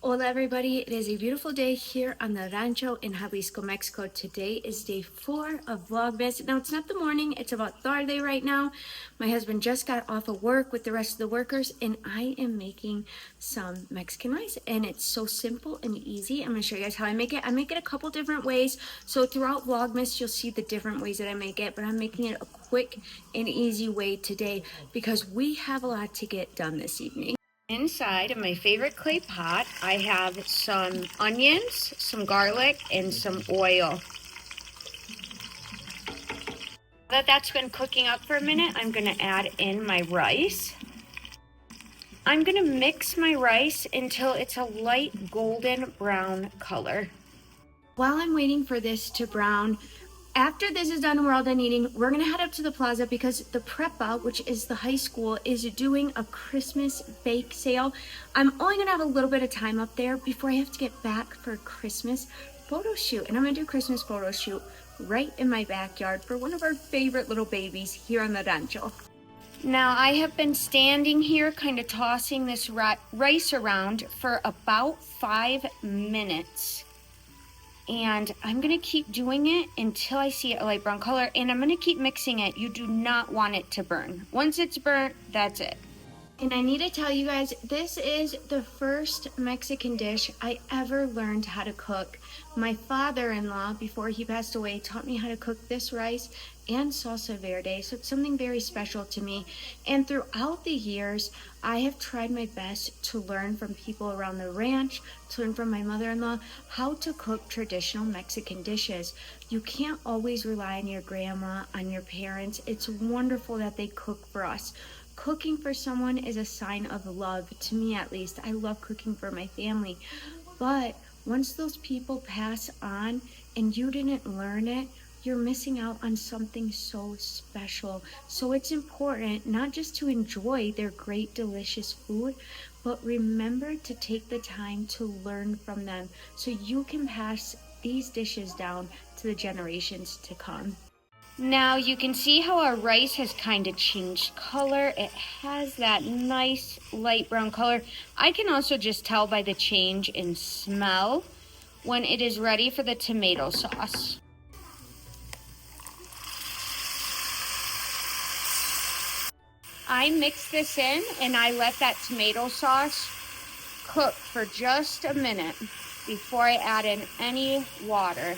Hola everybody, it is a beautiful day here on the rancho in Jalisco, Mexico. Today is day 4 of Vlogmas. Now it's not the morning, it's about tarde right now. My husband just got off of work with the rest of the workers and I am making some Mexican rice and it's so simple and easy. I'm going to show you guys how I make it. I make it a couple different ways. So throughout Vlogmas you'll see the different ways that I make it, but I'm making it a quick and easy way today because we have a lot to get done this evening. Inside of my favorite clay pot, I have some onions, some garlic, and some oil. Now that's been cooking up for a minute, I'm going to add in my rice. I'm going to mix my rice until it's a light golden brown color. While I'm waiting for this to brown, after this is done and we're all done eating, we're gonna head up to the plaza because the Prepa, which is the high school, is doing a Christmas bake sale. I'm only gonna have a little bit of time up there before I have to get back for a Christmas photo shoot. And I'm gonna do a Christmas photo shoot right in my backyard for one of our favorite little babies here on the rancho. Now I have been standing here kind of tossing this rice around for about 5 minutes. And I'm going to keep doing it until I see a light brown color, and I'm going to keep mixing it. You do not want it to burn. Once it's burnt, that's it. And I need to tell you guys, this is the first Mexican dish I ever learned how to cook. My father-in-law, before he passed away, taught me how to cook this rice and salsa verde, so it's something very special to me. And throughout the years, I have tried my best to learn from people around the ranch, to learn from my mother-in-law, how to cook traditional Mexican dishes. You can't always rely on your grandma, on your parents. It's wonderful that they cook for us. Cooking for someone is a sign of love, to me at least. I love cooking for my family. But once those people pass on and you didn't learn it, you're missing out on something so special. So it's important not just to enjoy their great, delicious food, but remember to take the time to learn from them so you can pass these dishes down to the generations to come. Now you can see how our rice has kind of changed color. It has that nice light brown color. I can also just tell by the change in smell when it is ready for the tomato sauce. I mix this in and I let that tomato sauce cook for just a minute before I add in any water.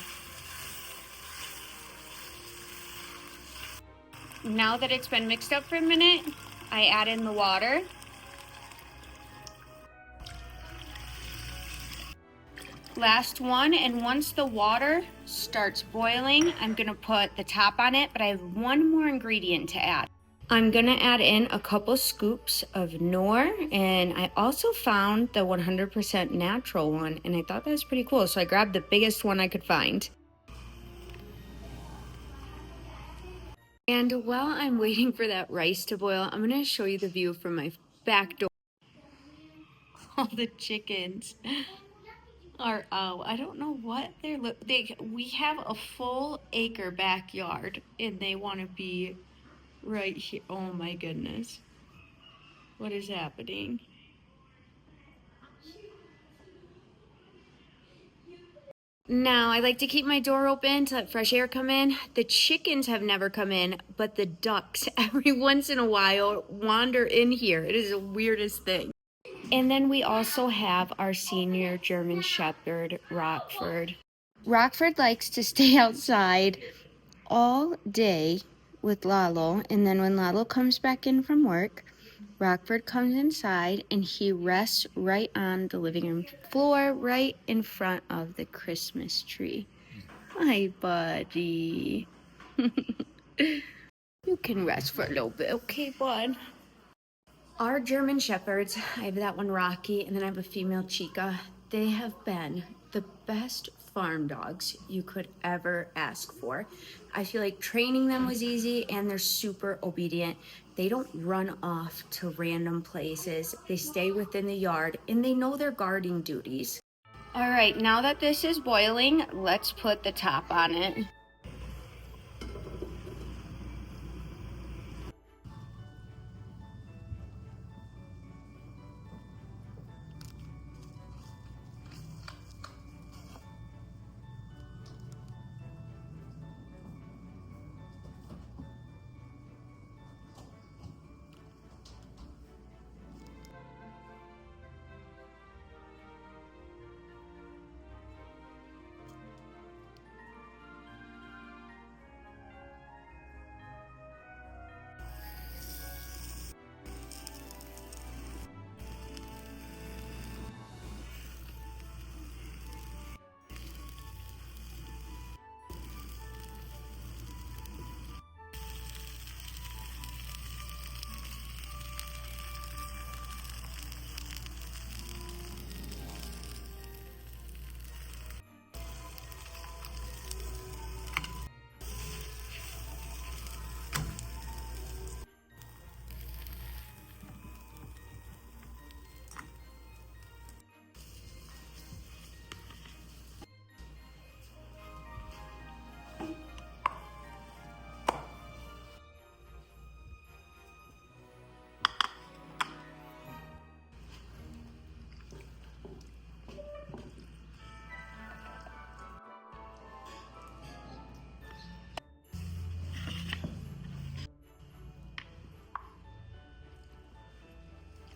Now that it's been mixed up for a minute, I add in the water. Last one, and once the water starts boiling, I'm gonna put the top on it, but I have one more ingredient to add. I'm gonna add in a couple scoops of Knorr, and I also found the 100% natural one, and I thought that was pretty cool, so I grabbed the biggest one I could find. And while I'm waiting for that rice to boil, I'm gonna show you the view from my back door. All the chickens are out. I don't know what we have a full acre backyard and they want to be right here. Oh my goodness. What is happening? Now, I like to keep my door open to let fresh air come in. The chickens have never come in, but the ducks every once in a while wander in here. It is the weirdest thing. And then we also have our senior German Shepherd, Rockford. Rockford likes to stay outside all day with Lalo, and then when Lalo comes back in from work, Rockford comes inside and he rests right on the living room floor, right in front of the Christmas tree. Hi, buddy. You can rest for a little bit, okay, bud? Our German Shepherds, I have that one Rocky, and then I have a female Chica. They have been the best farm dogs you could ever ask for. I feel like training them was easy, and they're super obedient. They don't run off to random places. They stay within the yard, and they know their guarding duties. All right, now that this is boiling, let's put the top on it.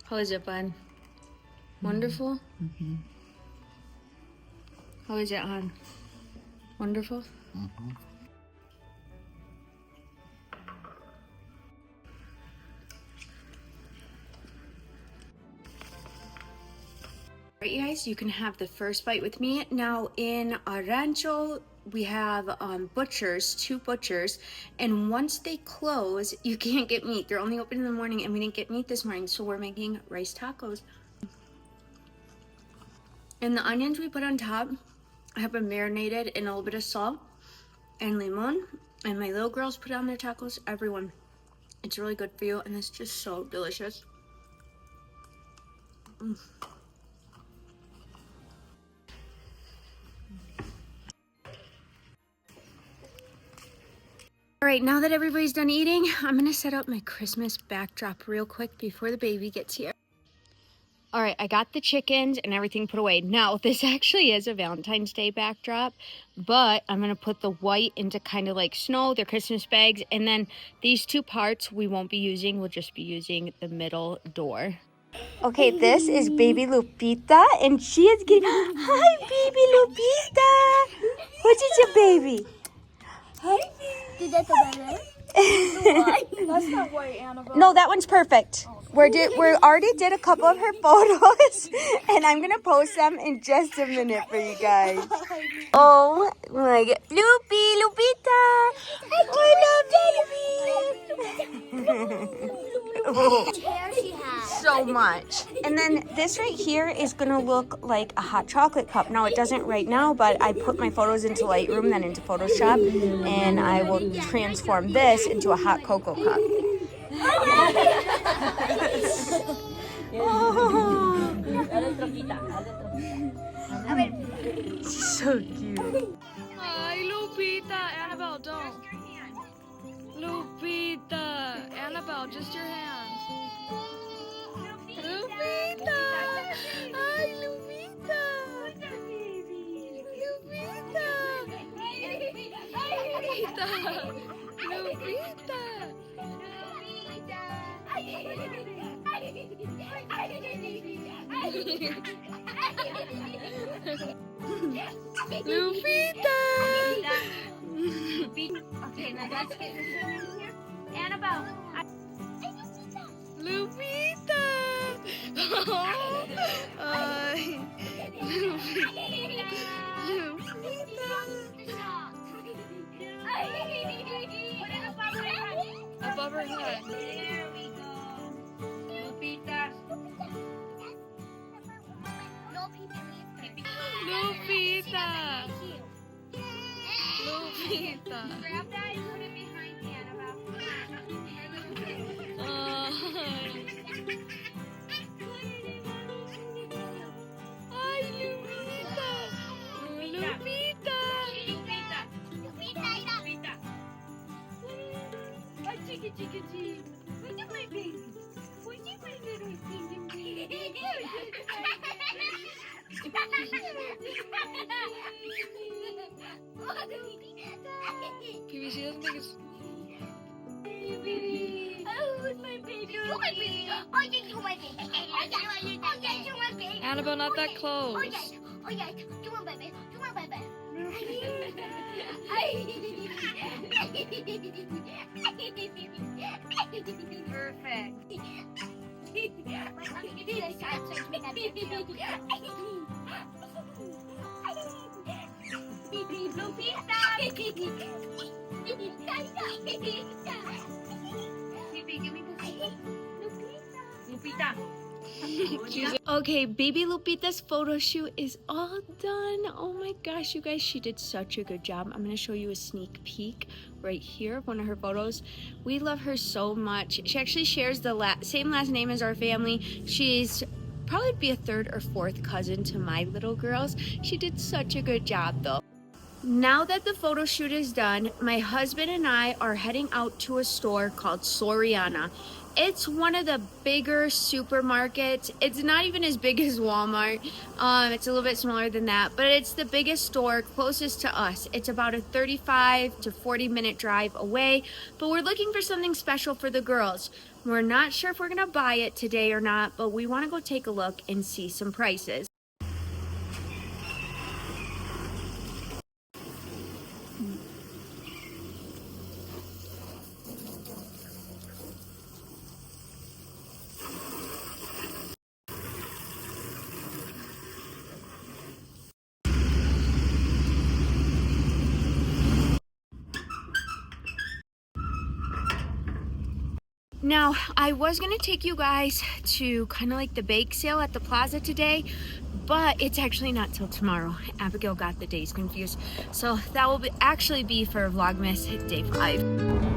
How is it, bud? Wonderful? Mm-hmm. How is it, hon? Wonderful? Mm-hmm. Alright, you guys, you can have the first bite with me. Now, in our rancho, we have butchers, 2 butchers, and once they close, you can't get meat. They're only open in the morning, and we didn't get meat this morning, so we're making rice tacos. And the onions we put on top have been marinated in a little bit of salt and limon, and my little girls put it on their tacos, everyone. It's really good for you, and it's just so delicious. All right, now that everybody's done eating, I'm gonna set up my Christmas backdrop real quick before the baby gets here. All right, I got the chickens and everything put away. Now, this actually is a Valentine's Day backdrop, but I'm gonna put the white into kind of like snow, their Christmas bags, and then these 2 parts we won't be using, we'll just be using the middle door. Okay, this is baby Lupita, and she is getting, hi baby Lupita! Which is your baby? Hi, did that go better? That's not white, Annabelle. No, that one's perfect. We already did a couple of her photos, and I'm gonna post them in just a minute for you guys. Oh my God, Lupita! Hair she has. So much. And then this right here is gonna look like a hot chocolate cup. Now it doesn't right now, but I put my photos into Lightroom, then into Photoshop, and I will transform this into a hot cocoa cup. So cute. Hi, Lupita. Annabelle, don't. Lupita. Annabelle, just your hands. Lupita. Hi, Lupita. Lupita. Lupita. Okay, now let's get this in here. Annabelle. Lupita. Above her head. There we go. Lupita. Lupita. Lupita. Grab that and put it behind me, Annabelle. Ay, Lupita. Lupita. Lupita. Ay, chicky. Look at my baby. Look at my little baby. PB, she doesn't think it's... Oh, my baby. You my baby. Oh, yeah, you my baby. Oh, yeah, you my baby. Annabelle, not that close. Oh, yeah, you my baby. You my baby. Perfect. Lupita. Okay, baby Lupita's photo shoot is all done. Oh my gosh, you guys, she did such a good job. I'm gonna show you a sneak peek right here of one of her photos. We love her so much. She actually shares the same last name as our family. She's probably be a 3rd or 4th cousin to my little girls. She did such a good job though. Now that the photo shoot is done, my husband and I are heading out to a store called Soriana. It's one of the bigger supermarkets. It's not even as big as Walmart. It's a little bit smaller than that, but it's the biggest store closest to us. It's about a 35 to 40-minute drive away, but we're looking for something special for the girls. We're not sure if we're gonna buy it today or not, but we wanna go take a look and see some prices. Now, I was gonna take you guys to kind of like the bake sale at the plaza today, but it's actually not till tomorrow. Abigail got the days confused. So that will actually be for Vlogmas day 5.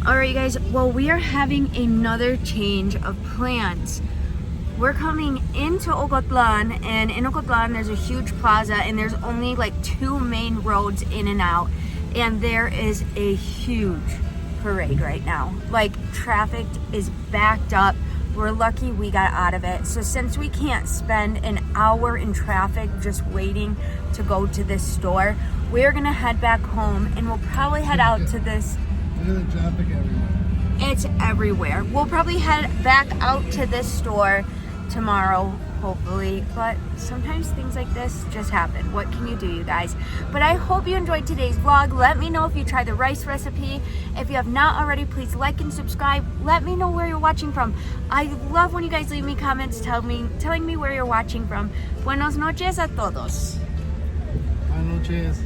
Alright you guys, well we are having another change of plans. We're coming into Ocotlan, and in Ocotlan there's a huge plaza and there's only like 2 main roads in and out, and there is a huge parade right now. Like, traffic is backed up. We're lucky we got out of it. So since we can't spend an hour in traffic just waiting to go to this store, we're gonna head back home and we'll probably head out to this. Look at the traffic everywhere. It's everywhere. We'll probably head back out to this store tomorrow, hopefully, but sometimes things like this just happen. What can you do, you guys? But I hope you enjoyed today's vlog. Let me know if you tried the rice recipe. If you have not already, please like and subscribe. Let me know where you're watching from. I love when you guys leave me comments telling me where you're watching from. Buenas noches a todos. Buenas noches.